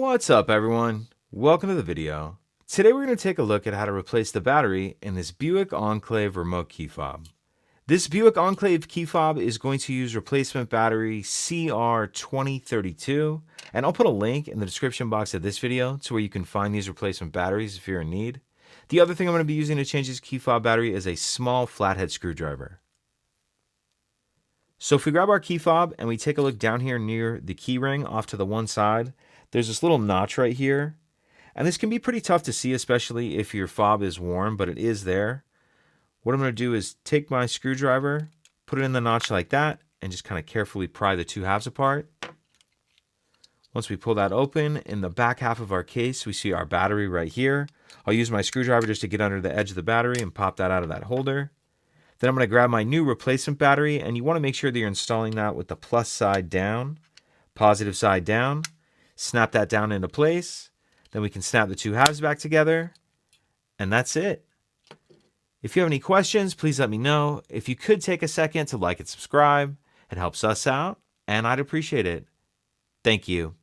What's up, everyone? Welcome to the video. Today we're going to take a look at how to replace the battery in this Buick Enclave remote key fob. This Buick Enclave key fob is going to use replacement battery CR2032, and I'll put a link in the description box of this video to where you can find these replacement batteries if you're in need. The other thing I'm going to be using to change this key fob battery is a small flathead screwdriver. So if we grab our key fob and we take a look down here near the key ring off to the one side, there's this little notch right here. And this can be pretty tough to see, especially if your fob is warm, but it is there. What I'm going to do is take my screwdriver, put it in the notch like that, and just kind of carefully pry the two halves apart. Once we pull that open, in the back half of our case, we see our battery right here. I'll use my screwdriver just to get under the edge of the battery and pop that out of that holder. Then I'm going to grab my new replacement battery, and you want to make sure that you're installing that with the plus side down, positive side down. Snap that down into place. Then we can snap the two halves back together, and that's it. If you have any questions, please let me know. If you could take a second to like and subscribe, it helps us out, and I'd appreciate it. Thank you.